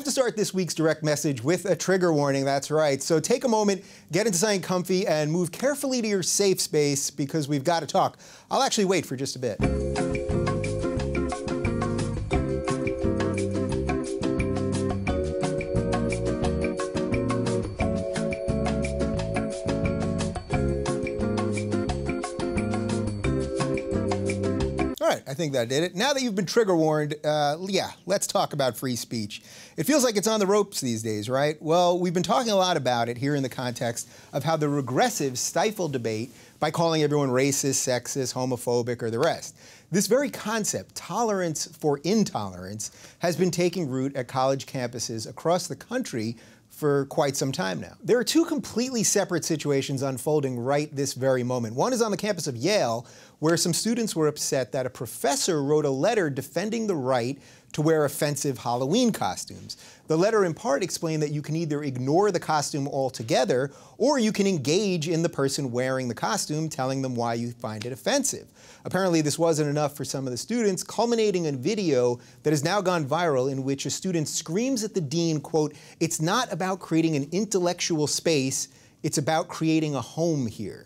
have to start this week's direct message with a trigger warning, that's right. So take a moment, get into something comfy, and move carefully to your safe space because we've got to talk. I'll actually wait for just a bit. All right, I think that did it. Now that you've been trigger warned, yeah, let's talk about free speech. It feels like it's on the ropes these days, right? Well, we've been talking a lot about it here in the context of how the regressives stifle debate by calling everyone racist, sexist, homophobic, or the rest. This very concept, tolerance for intolerance, has been taking root at college campuses across the country for quite some time now. There are two completely separate situations unfolding right this very moment. One is on the campus of Yale, where some students were upset that a professor wrote a letter defending the right to wear offensive Halloween costumes. The letter in part explained that you can either ignore the costume altogether, or you can engage in the person wearing the costume, telling them why you find it offensive. Apparently this wasn't enough for some of the students, culminating in a video that has now gone viral in which a student screams at the dean, quote, "It's not about creating an intellectual space, it's about creating a home here."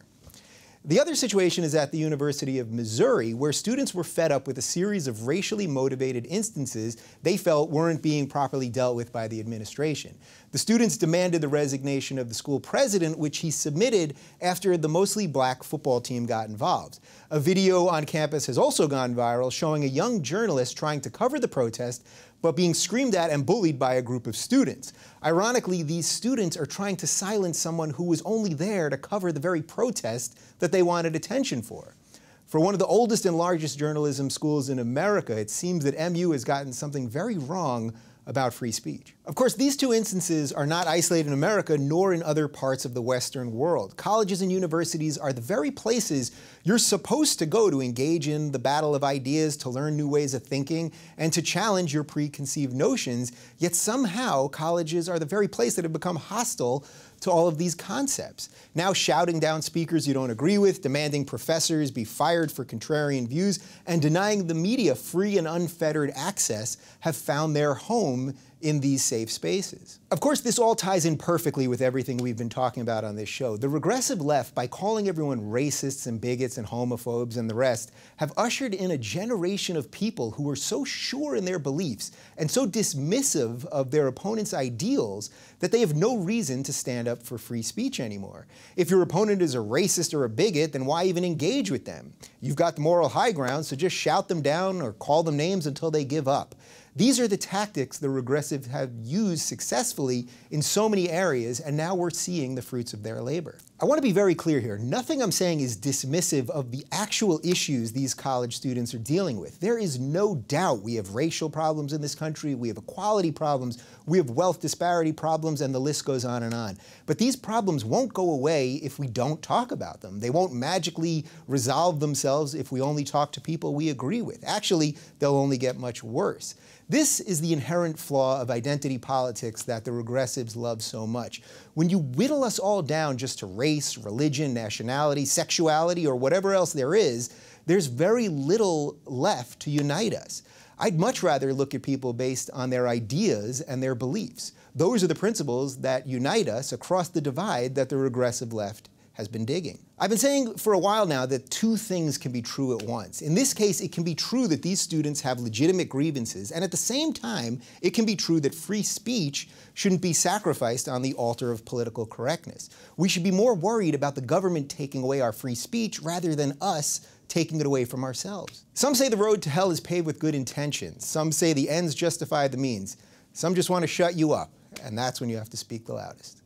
The other situation is at the University of Missouri, where students were fed up with a series of racially motivated instances they felt weren't being properly dealt with by the administration. The students demanded the resignation of the school president, which he submitted after the mostly black football team got involved. A video on campus has also gone viral showing a young journalist trying to cover the protest, but being screamed at and bullied by a group of students. Ironically, these students are trying to silence someone who was only there to cover the very protest that they wanted attention for. For one of the oldest and largest journalism schools in America, it seems that MU has gotten something very wrong about free speech. Of course, these two instances are not isolated in America nor in other parts of the Western world. Colleges and universities are the very places you're supposed to go to engage in the battle of ideas, to learn new ways of thinking, and to challenge your preconceived notions, yet somehow colleges are the very place that have become hostile to all of these concepts. Now shouting down speakers you don't agree with, demanding professors be fired for contrarian views, and denying the media free and unfettered access have found their home in these safe spaces. Of course, this all ties in perfectly with everything we've been talking about on this show. The regressive left, by calling everyone racists and bigots and homophobes and the rest, have ushered in a generation of people who are so sure in their beliefs and so dismissive of their opponent's ideals that they have no reason to stand up for free speech anymore. If your opponent is a racist or a bigot, then why even engage with them? You've got the moral high ground, so just shout them down or call them names until they give up. These are the tactics the regressive have used successfully in so many areas, and now we're seeing the fruits of their labor. I want to be very clear here. Nothing I'm saying is dismissive of the actual issues these college students are dealing with. There is no doubt we have racial problems in this country, we have equality problems, we have wealth disparity problems, and the list goes on and on. But these problems won't go away if we don't talk about them. They won't magically resolve themselves if we only talk to people we agree with. Actually, they'll only get much worse. This is the inherent flaw of identity politics that the regressives love so much. When you whittle us all down just to race, religion, nationality, sexuality, or whatever else there is, there's very little left to unite us. I'd much rather look at people based on their ideas and their beliefs. Those are the principles that unite us across the divide that the regressive left has been digging. I've been saying for a while now that two things can be true at once. In this case, it can be true that these students have legitimate grievances, and at the same time, it can be true that free speech shouldn't be sacrificed on the altar of political correctness. We should be more worried about the government taking away our free speech rather than us taking it away from ourselves. Some say the road to hell is paved with good intentions. Some say the ends justify the means. Some just want to shut you up, and that's when you have to speak the loudest.